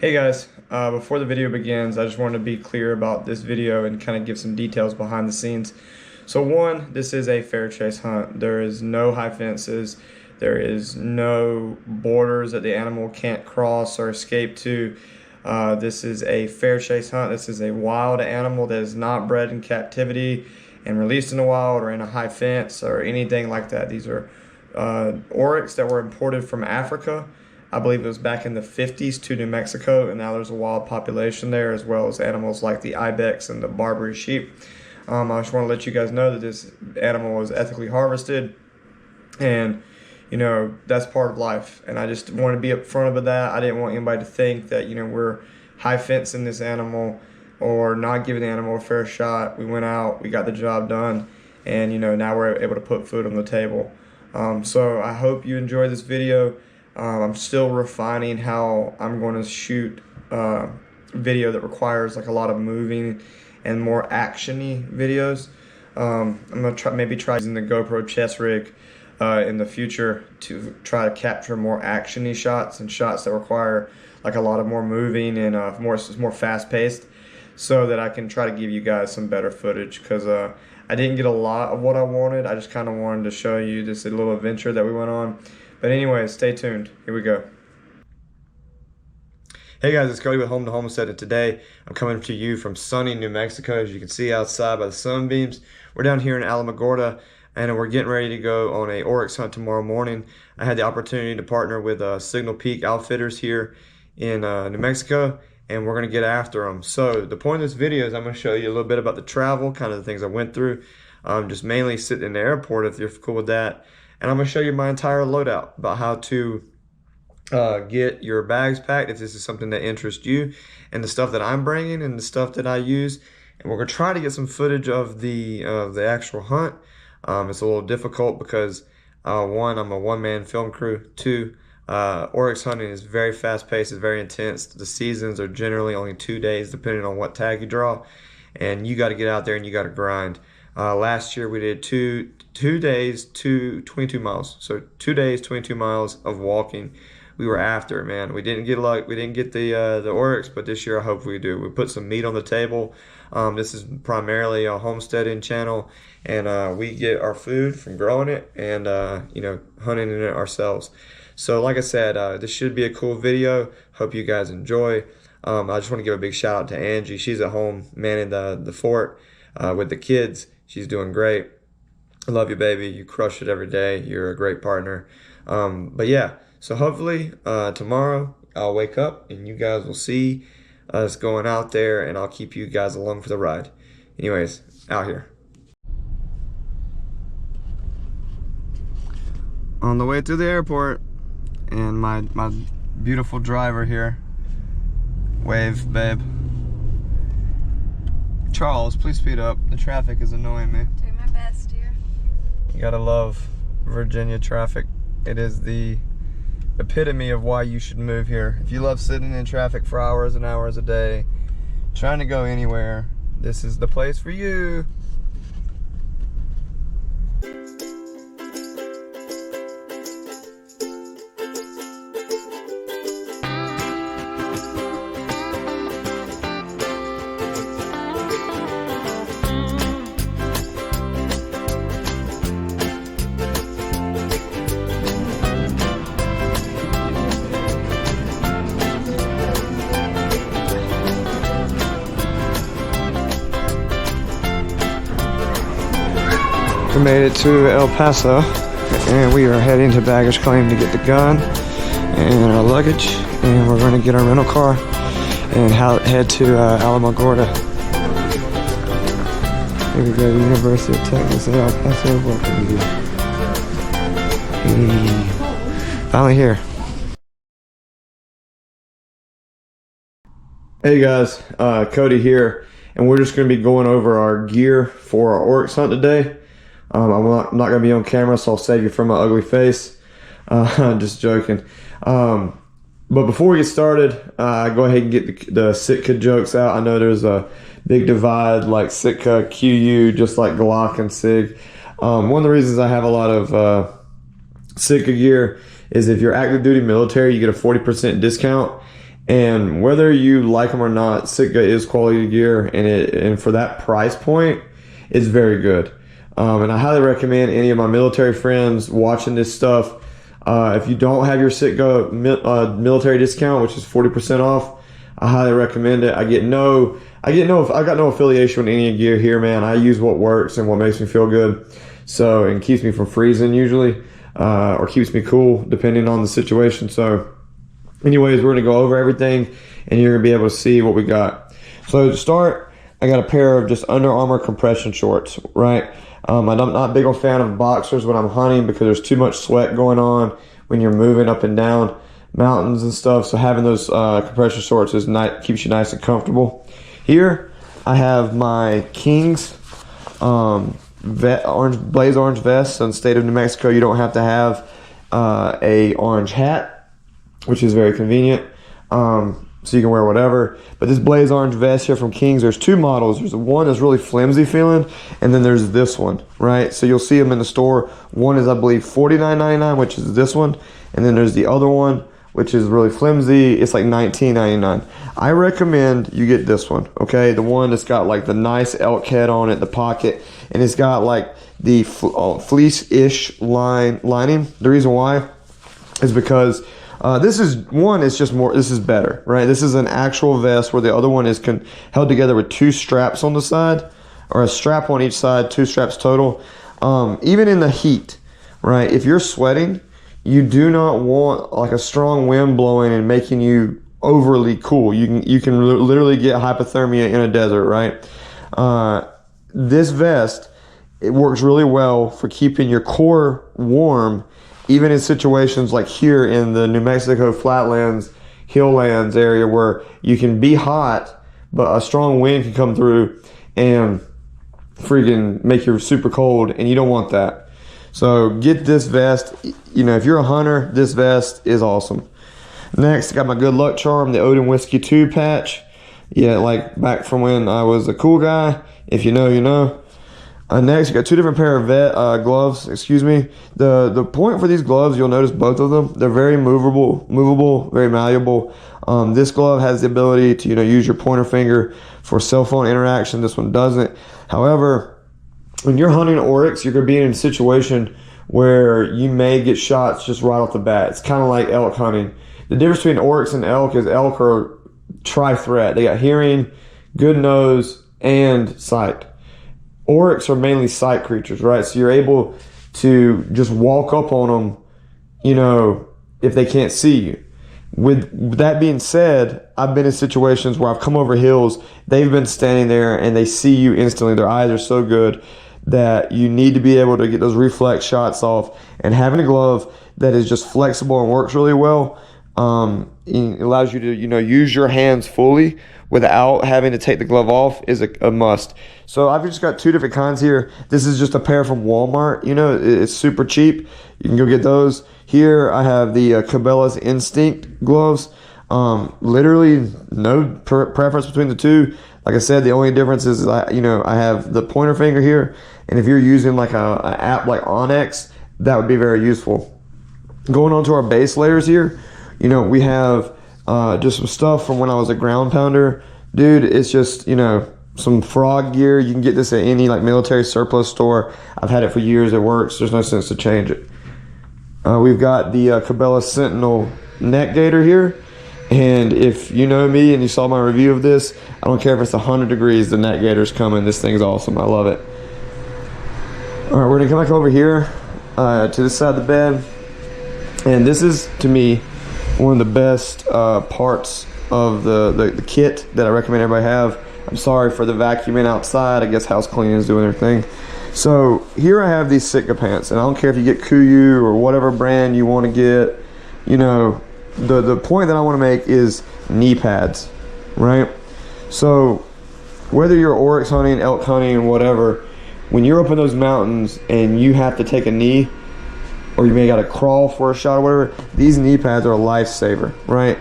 Hey guys, before the video begins, I just wanted to be clear about this video and kind of give some details behind the scenes. So one, this is a fair chase hunt. There is no high fences. There is no borders that the animal can't cross or escape to. This is a fair chase hunt. This is a wild animal that is not bred in captivity and released in the wild or in a high fence or anything like that. These are Oryx that were imported from Africa. I believe it was back in the 50s to New Mexico, and now there's a wild population there, as well as animals like the ibex and the Barbary sheep. I just want to let you guys know that this animal was ethically harvested, and that's part of life. And I just want to be upfront about that. I didn't want anybody to think that we're high fencing this animal or not giving the animal a fair shot. We went out, we got the job done, and now we're able to put food on the table. So I hope you enjoy this video. I'm still refining how I'm going to shoot video that requires like a lot of moving and more action-y videos. I'm going to maybe try using the GoPro chest rig in the future to try to capture more action-y shots and shots that require like a lot of more moving and more fast-paced, so that I can try to give you guys some better footage, because I didn't get a lot of what I wanted. I just kind of wanted to show you this little adventure that we went on. But anyways, stay tuned. Here we go. Hey guys, it's Cody with Homestead, and today I'm coming to you from sunny New Mexico. As you can see outside by the sunbeams, we're down here in Alamogordo, and we're getting ready to go on a Oryx hunt tomorrow morning. I had the opportunity to partner with Signal Peak Outfitters here in New Mexico, and we're going to get after them. So the point of this video is I'm going to show you a little bit about the travel, kind of the things I went through, just mainly sitting in the airport if you're cool with that. And I'm going to show you my entire loadout about how to get your bags packed if this is something that interests you, and the stuff that I'm bringing and the stuff that I use. And we're going to try to get some footage of the actual hunt. It's a little difficult because one, I'm a one-man film crew. Two, Oryx hunting is very fast-paced, it's very intense. The seasons are generally only 2 days depending on what tag you draw, and you got to get out there and you got to grind. Last year we did two days, 22 miles. So 2 days, 22 miles of walking. We were after it, man. We didn't get luck. We didn't get the Oryx, but this year I hope we do. We put some meat on the table. This is primarily a homesteading channel, and we get our food from growing it and hunting it ourselves. So like I said, this should be a cool video. Hope you guys enjoy. I just want to give a big shout out to Angie. She's at home manning the fort with the kids. She's doing great. I love you, baby. You crush it every day. You're a great partner. But yeah, so hopefully tomorrow I'll wake up and you guys will see us going out there, and I'll keep you guys along for the ride. Anyways, out here. On the way to the airport, and my beautiful driver here. Wave, babe. Charles, please speed up. The traffic is annoying me. Doing my best, dear. You gotta love Virginia traffic. It is the epitome of why you should move here. If you love sitting in traffic for hours and hours a day, trying to go anywhere, this is the place for you. We made it to El Paso, and we are heading to baggage claim to get the gun and our luggage, and we're going to get our rental car and head to Alamogordo. Here we go, University of Texas at El Paso. Welcome to you. Finally here. Hey guys, Cody here, and we're just going to be going over our gear for our Oryx hunt today. I'm not going to be on camera, so I'll save you from my ugly face. Just joking. But before we get started, go ahead and get the Sitka jokes out. I know there's a big divide, like Sitka, QU, just like Glock and SIG. One of the reasons I have a lot of Sitka gear is if you're active duty military, you get a 40% discount. And whether you like them or not, Sitka is quality gear, and for that price point, it's very good. And I highly recommend any of my military friends watching this stuff. If you don't have your Sitka military discount, which is 40% off, I highly recommend it. I got no affiliation with any gear here, man. I use what works and what makes me feel good, so and keeps me from freezing usually, or keeps me cool depending on the situation. So, anyways, we're gonna go over everything, and you're gonna be able to see what we got. So to start, I got a pair of just Under Armour compression shorts, right? I'm not big on fan of boxers when I'm hunting because there's too much sweat going on when you're moving up and down mountains and stuff. So having those compression shorts keeps you nice and comfortable. Here I have my King's blaze orange vest. So in the state of New Mexico, you don't have to have a orange hat, which is very convenient. So you can wear whatever. But this blaze orange vest here from King's, there's two models. There's one that's really flimsy feeling, and then there's this one, right? So you'll see them in the store. One is, I believe, $49.99, which is this one. And then there's the other one, which is really flimsy. It's like $19.99. I recommend you get this one, okay? The one that's got like the nice elk head on it, the pocket, and it's got like the fleece-ish lining. The reason why is because this is better, right? This is an actual vest where the other one is held together with two straps on the side, or a strap on each side, two straps total. Even in the heat, right? If you're sweating, you do not want like a strong wind blowing and making you overly cool. You can literally get hypothermia in a desert, right? This vest, it works really well for keeping your core warm, even in situations like here in the New Mexico flatlands, hilllands area where you can be hot, but a strong wind can come through and freaking make you super cold, and you don't want that. So get this vest. You know, if you're a hunter, this vest is awesome. Next, I got my good luck charm, the Odin Whiskey 2 patch. Yeah, like back from when I was a cool guy. If you know, you know. Next, you got two different pair of gloves. Excuse me. The point for these gloves, you'll notice both of them. They're very movable, very malleable. This glove has the ability to use your pointer finger for cell phone interaction. This one doesn't. However, when you're hunting Oryx, you're going to be in a situation where you may get shots just right off the bat. It's kind of like elk hunting. The difference between Oryx and elk is elk are tri-threat. They got hearing, good nose, and sight. Oryx are mainly sight creatures, right? So you're able to just walk up on them, if they can't see you. With that being said, I've been in situations where I've come over hills, they've been standing there and they see you instantly. Their eyes are so good that you need to be able to get those reflex shots off. And having a glove that is just flexible and works really well, it allows you to, use your hands fully without having to take the glove off is a must. So I've just got two different kinds here. This is just a pair from Walmart. It's super cheap. You can go get those. Here I have the Cabela's Instinct gloves. Literally no preference between the two. Like I said, the only difference is I have the pointer finger here, and if you're using like an app like Onyx, that would be very useful. Going on to our base layers here, we have just some stuff from when I was a ground pounder. Dude, it's just, some frog gear. You can get this at any like military surplus store. I've had it for years. It works. There's no sense to change it. We've got the Cabela Sentinel neck gaiter here. And if you know me and you saw my review of this, I don't care if it's 100 degrees, the neck gaiter's coming. This thing's awesome. I love it. All right, we're gonna come back over here to this side of the bed. And this is, to me, one of the best parts of the kit that I recommend everybody have. I'm sorry for the vacuuming outside. I guess house cleaning is doing their thing. So here I have these Sitka pants, and I don't care if you get Kuiu or whatever brand you want to get. The point that I want to make is knee pads, right? So whether you're Oryx hunting, elk hunting, whatever, when you're up in those mountains and you have to take a knee, or you may got to crawl for a shot or whatever, these knee pads are a lifesaver, right?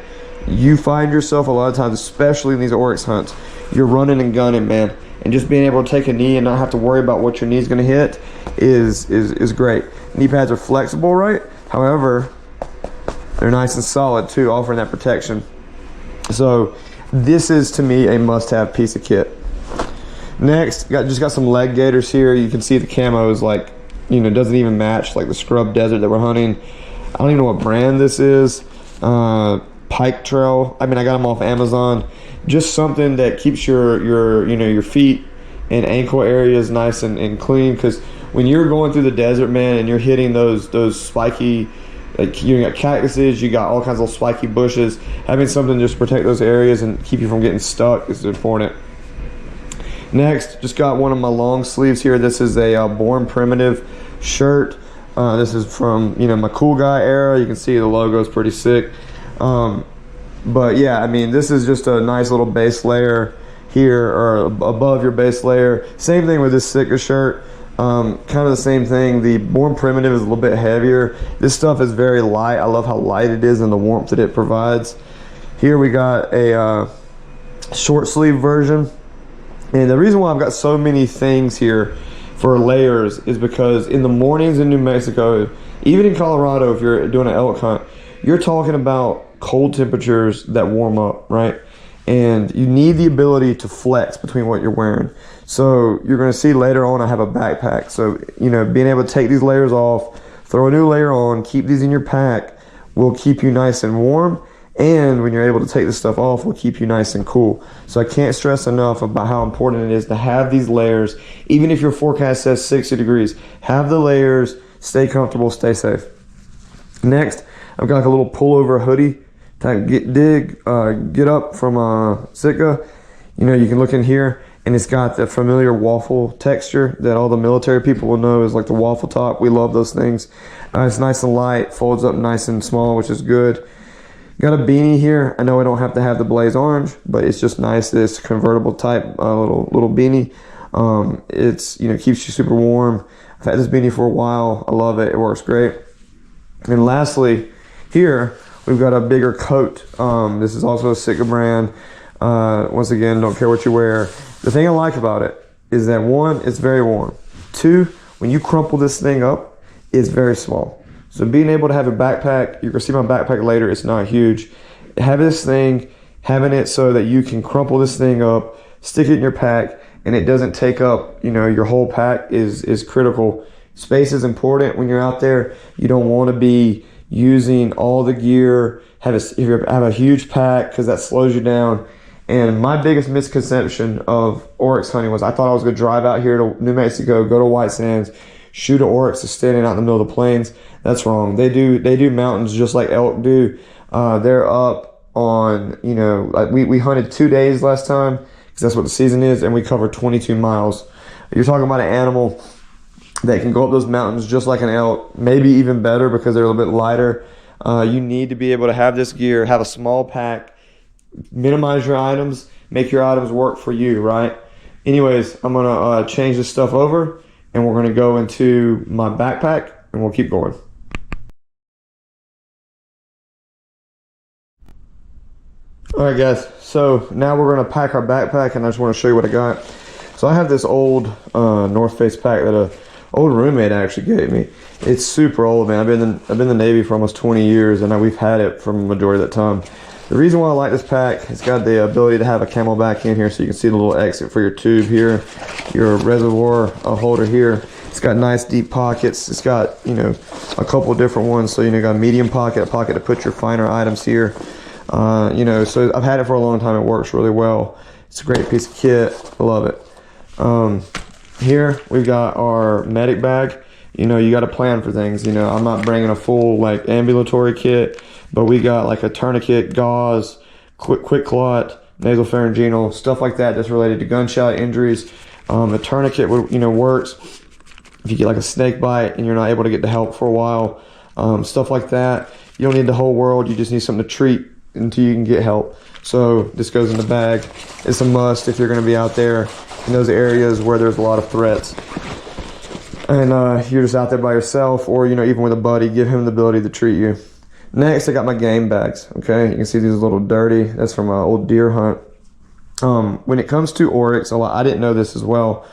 You find yourself a lot of times, especially in these Oryx hunts, you're running and gunning, man. And just being able to take a knee and not have to worry about what your knee is going to hit is great. Knee pads are flexible, right? However, they're nice and solid too, offering that protection. So this is, to me, a must-have piece of kit. Next, just got some leg gaiters here. You can see the camo is like, you know, doesn't even match like the scrub desert that we're hunting. I don't even know what brand this is. Pike Trail. I mean, I got them off Amazon. Just something that keeps your feet and ankle areas nice and clean, because when you're going through the desert, man, and you're hitting those spiky, like, you got cactuses, you got all kinds of spiky bushes, having something just to protect those areas and keep you from getting stuck is important. Next, just got one of my long sleeves here. This is a Born Primitive shirt. This is from, you know, my Cool Guy era. You can see the logo is pretty sick. But yeah, I mean, this is just a nice little base layer here, or above your base layer. Same thing with this Sitka shirt. Kind of the same thing. The Born Primitive is a little bit heavier. This stuff is very light. I love how light it is and the warmth that it provides. Here we got a short sleeve version. And the reason why I've got so many things here for layers is because in the mornings in New Mexico, even in Colorado, if you're doing an elk hunt, you're talking about cold temperatures that warm up, right? And you need the ability to flex between what you're wearing. So you're going to see later on I have a backpack. So, you know, being able to take these layers off, throw a new layer on, keep these in your pack will keep you nice and warm. And when you're able to take this stuff off, will keep you nice and cool. So I can't stress enough about how important it is to have these layers. Even if your forecast says 60 degrees, have the layers, stay comfortable, stay safe. Next, I've got like a little pullover hoodie to get up from Sitka. You know, you can look in here and it's got the familiar waffle texture that all the military people will know is like the waffle top. We love those things. It's nice and light, folds up nice and small, which is good. Got a beanie here. I know I don't have to have the blaze orange, but it's just nice. This convertible type little beanie. It's, you know, keeps you super warm. I've had this beanie for a while. I love it. It works great. And lastly, here we've got a bigger coat. This is also a Sitka brand. Once again, don't care what you wear. The thing I like about it is that, one, it's very warm. Two, when you crumple this thing up, it's very small. So being able to have a backpack, you're gonna see my backpack later, it's not huge. Having this thing, having it so that you can crumple this thing up, stick it in your pack, and it doesn't take up, you know, your whole pack is critical. Space is important when you're out there. You don't wanna be using all the gear, have a huge pack, because that slows you down. And my biggest misconception of Oryx hunting was I thought I was gonna drive out here to New Mexico, go to White Sands, shoot an Oryx that's standing out in the middle of the plains. That's wrong. They do mountains just like elk do. They're up on, you know, like we hunted 2 days last time because that's what the season is, and we covered 22 miles. You're talking about an animal that can go up those mountains just like an elk, maybe even better because they're a little bit lighter. You need to be able to have this gear, have a small pack, minimize your items, make your items work for you, right? Anyways, I'm gonna change this stuff over, and we're gonna go into my backpack, and we'll keep going. All right, guys, so now we're gonna pack our backpack, and I just wanna show you what I got. So I have this old North Face pack that a old roommate actually gave me. It's super old, man. I've been in the Navy for almost 20 years, and we've had it for the majority of that time. The reason why I like this pack, it's got the ability to have a camelback in here, so you can see the little exit for your tube here, your reservoir holder here. It's got nice deep pockets. It's got, you know, a couple different ones. So, you know, you got a medium pocket, a pocket to put your finer items here. You know, so I've had it for a long time. It works really well. It's a great piece of kit. I love it. Here we've got our medic bag. You know, you got to plan for things. You know, I'm not bringing a full like ambulatory kit, but we got like a tourniquet, gauze, quick clot, nasal pharyngeal, stuff like that that's related to gunshot injuries. A tourniquet, you know, works if you get like a snake bite and you're not able to get the help for a while. Stuff like that. You don't need the whole world. You just need something to treat until you can get help. So this goes in the bag. It's a must if you're going to be out there in those areas where there's a lot of threats. And you're just out there by yourself, or, you know, even with a buddy, give him the ability to treat you. Next, I got my game bags. Okay, you can see these are a little dirty. That's from an old deer hunt. When it comes to Oryx, I didn't know this as well.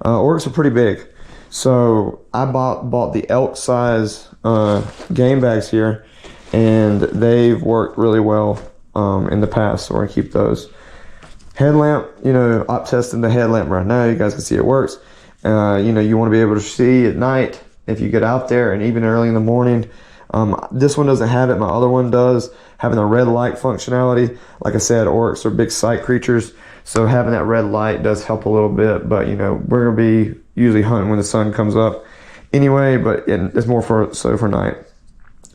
Oryx are pretty big. So I bought the elk size game bags here, and they've worked really well. in the past, so we're gonna keep those. Headlamp, you know, I'm testing the headlamp right now. You guys can see it works. You know, you want to be able to see at night if you get out there, and even early in the morning. This one doesn't have it. My other one does, having the red light functionality. Like I said, Oryx are big sight creatures, so having that red light does help a little bit. But you know, we're gonna be usually hunting when the sun comes up anyway, but it's more for night.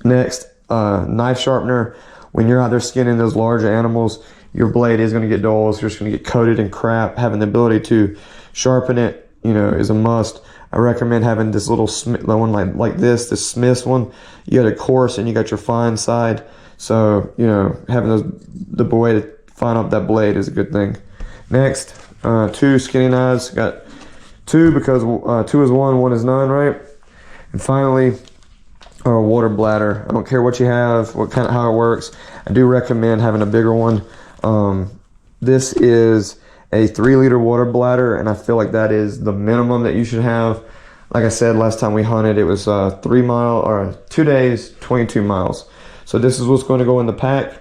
Next, knife sharpener. When you're out there skinning those large animals, your blade is going to get dull. It's just going to get coated in crap. Having the ability to sharpen it, you know, is a must. I recommend having this little one like this Smith's one. You got a coarse and you got your fine side. So, you know, having the way to fine up that blade is a good thing. Next, 2 skinning knives. Got 2 because 2 is 1 is none, right? And finally, a water bladder. I don't care what you have, how it works. I do recommend having a bigger one. This is a 3-liter water bladder, and I feel like that is the minimum that you should have. Like I said, last time we hunted, it was 2 days, 22 miles. So this is what's going to go in the pack.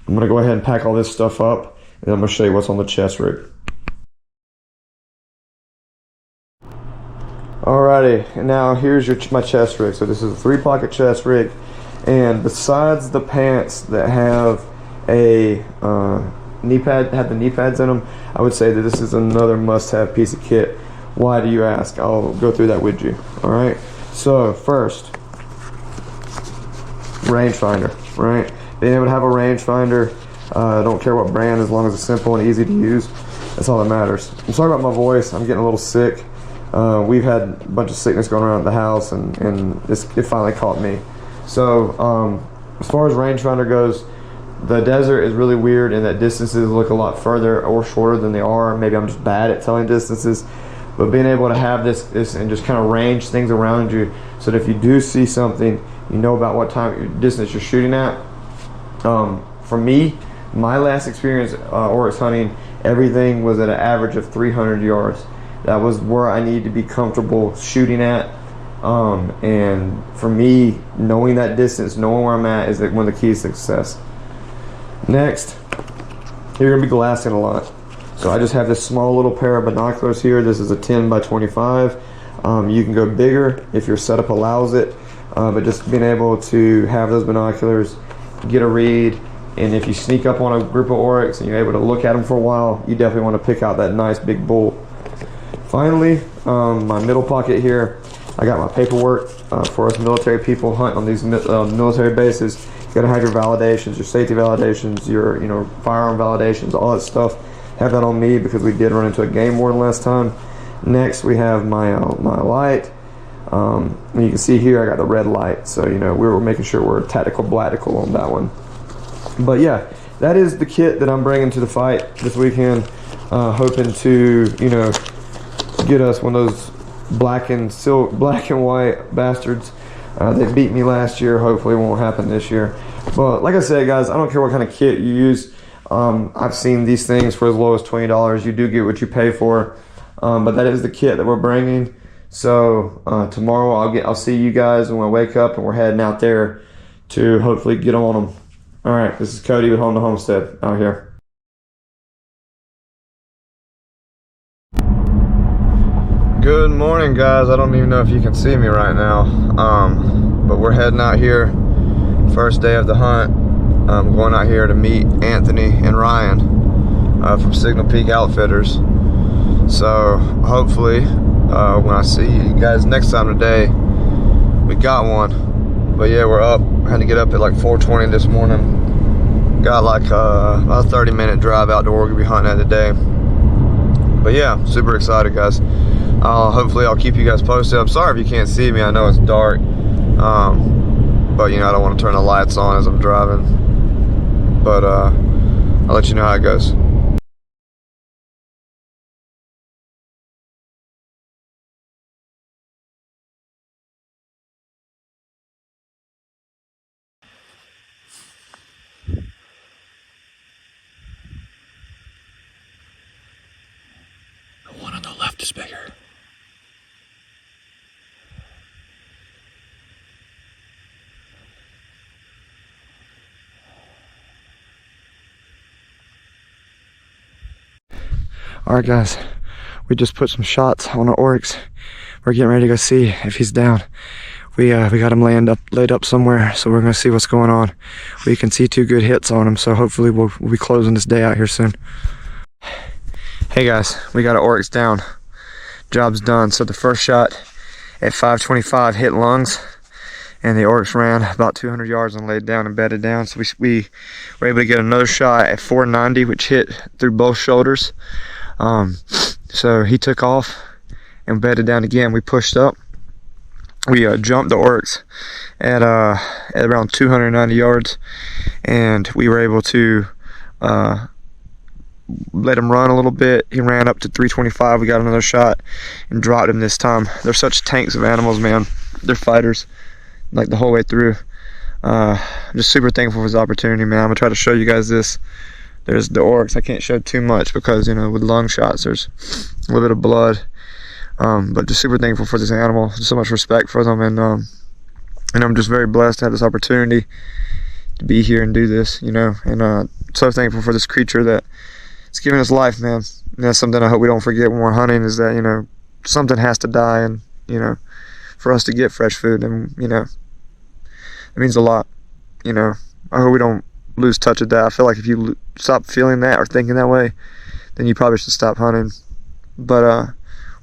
I'm going to go ahead and pack all this stuff up, and I'm going to show you what's on the chest rig. Alrighty, and now here's my chest rig. So this is a 3-pocket chest rig, and besides the pants that have a knee pads in them, I would say that this is another must-have piece of kit. Why do you ask? I'll go through that with you. All right. So first, rangefinder. Right, being able to have a rangefinder. I don't care what brand, as long as it's simple and easy to use. That's all that matters. I'm sorry about my voice. I'm getting a little sick. We've had a bunch of sickness going around the house, and it finally caught me. So as far as rangefinder goes, the desert is really weird in that distances look a lot further or shorter than they are. Maybe I'm just bad at telling distances, but being able to have this and just kind of range things around you, so that if you do see something, you know about what distance you're shooting at. For me, my last experience Oryx hunting, everything was at an average of 300 yards. That was where I needed to be comfortable shooting at. And for me, knowing that distance, knowing where I'm at, is one of the keys to success. Next, you're going to be glassing a lot. So I just have this small little pair of binoculars here. This is a 10 by 25. You can go bigger if your setup allows it. But just being able to have those binoculars, get a read, and if you sneak up on a group of Oryx and you're able to look at them for a while, you definitely want to pick out that nice big bull. Finally, my middle pocket here, I got my paperwork for us military people hunting on these military bases. You gotta have your validations, your safety validations, your firearm validations, all that stuff. Have that on me because we did run into a game warden last time. Next, we have my light. And you can see here I got the red light, so we were making sure we're tactical blactical on that one. But yeah, that is the kit that I'm bringing to the fight this weekend, hoping to get us one of those black and white bastards. They beat me last year. Hopefully it won't happen this year. But like I said, guys, I don't care what kind of kit you use. I've seen these things for as low as $20. You do get what you pay for. But that is the kit that we're bringing. So tomorrow I'll see you guys when I wake up, and we're heading out there to hopefully get on them. All right, this is Cody with Home to Homestead out here. Good morning, guys. I don't even know if you can see me right now, but we're heading out here, first day of the hunt. I'm going out here to meet Anthony and Ryan from Signal Peak Outfitters. So hopefully when I see you guys next time today, we got one. But yeah, we're up. I had to get up at like 4:20 this morning. Got like about a 30-minute drive out to where we're gonna be hunting at today. But yeah, super excited, guys. Hopefully I'll keep you guys posted. I'm sorry if you can't see me. I know it's dark, but I don't want to turn the lights on as I'm driving. But I'll let you know how it goes. The one on the left is bigger. All right, guys, we just put some shots on our Oryx. We're getting ready to go see if he's down. We got him laid up somewhere, so we're gonna see what's going on. We can see 2 good hits on him, so hopefully we'll be closing this day out here soon. Hey guys, we got an Oryx down. Job's done. So the first shot at 525 hit lungs, and the Oryx ran about 200 yards and laid down and bedded down. So we were able to get another shot at 490, which hit through both shoulders. So he took off and bedded down again. We pushed up. We jumped the Oryx at around 290 yards, and we were able to let him run a little bit. He ran up to 325. We got another shot and dropped him this time. They're such tanks of animals, man. They're fighters, like the whole way through. I'm just super thankful for this opportunity, man. I'm gonna try to show you guys this. There's the Oryx. I can't show too much because, you know, with lung shots, there's a little bit of blood. But just super thankful for this animal. Just so much respect for them, and I'm just very blessed to have this opportunity to be here and do this, you know. And so thankful for this creature that it's giving us life, man. And that's something I hope we don't forget when we're hunting, is that, you know, something has to die, and, you know, for us to get fresh food, and, you know, it means a lot, you know. I hope we don't lose touch of that. I feel like if you stop feeling that or thinking that way, then you probably should stop hunting. But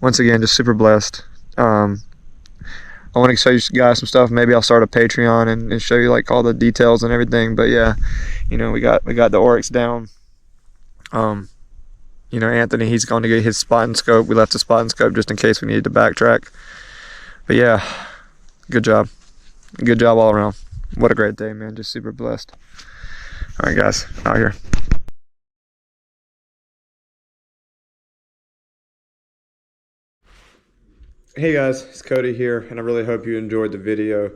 once again, just super blessed. I want to show you guys some stuff. Maybe I'll start a Patreon and show you like all the details and everything. But yeah, you know, we got the Oryx down. You know, Anthony, he's going to get his spot and scope. We left the spot and scope just in case we needed to backtrack. But yeah, good job all around. What a great day, man. Just super blessed. All right, guys, out here. Hey guys, it's Cody here, and I really hope you enjoyed the video.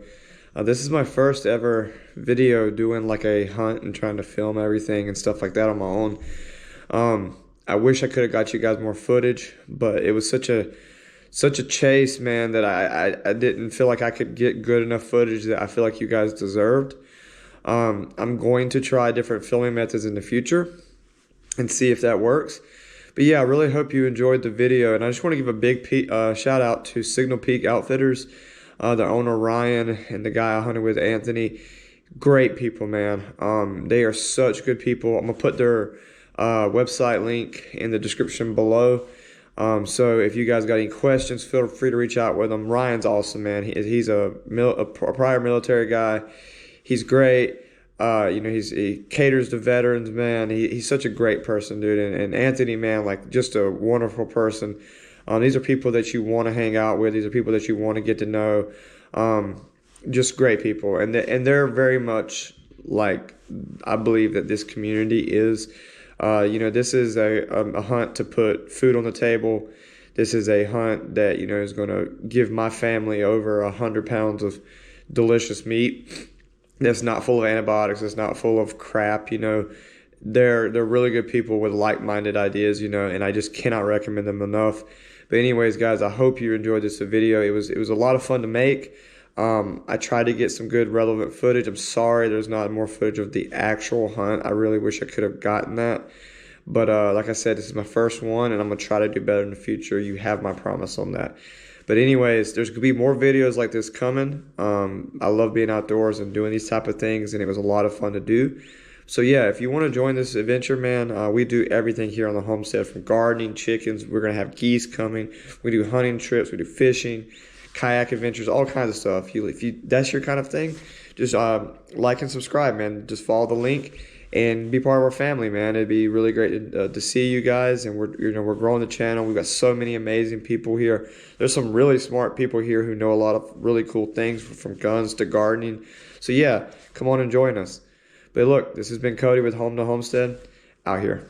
This is my first ever video doing like a hunt and trying to film everything and stuff like that on my own. I wish I could have got you guys more footage, but it was such a chase, man, that I didn't feel like I could get good enough footage that I feel like you guys deserved. I'm going to try different filming methods in the future and see if that works. But yeah, I really hope you enjoyed the video, and I just want to give a big shout out to Signal Peak Outfitters, the owner Ryan and the guy I hunted with, Anthony. Great people, man. They are such good people. I'm gonna put their website link in the description below. So if you guys got any questions, feel free to reach out with them. Ryan's awesome, man. He's a prior military guy. He's great. You know, he caters to veterans, man. He's such a great person, dude. And Anthony, man, like just a wonderful person. These are people that you want to hang out with. These are people that you want to get to know. Just great people. And they're very much like, I believe that this community is. You know, this is a hunt to put food on the table. This is a hunt that, you know, is going to give my family over 100 pounds of delicious meat. That's not full of antibiotics. It's not full of crap. You know, they're really good people with like-minded ideas. You know, and I just cannot recommend them enough. But anyways, guys, I hope you enjoyed this video. It was a lot of fun to make. I tried to get some good relevant footage. I'm sorry there's not more footage of the actual hunt. I really wish I could have gotten that. But like I said, this is my first one, and I'm gonna try to do better in the future. You have my promise on that. But anyways, there's going to be more videos like this coming. I love being outdoors and doing these type of things, and it was a lot of fun to do. So yeah, if you want to join this adventure, man, we do everything here on the homestead, from gardening, chickens. We're going to have geese coming. We do hunting trips. We do fishing, kayak adventures, all kinds of stuff. If that's your kind of thing, just like and subscribe, man. Just follow the link and be part of our family, man. It'd be really great to see you guys, and we're growing the channel. We've got so many amazing people here. There's some really smart people here who know a lot of really cool things, from guns to gardening. So yeah, come on and join us. But look, this has been Cody with Home to Homestead, out here.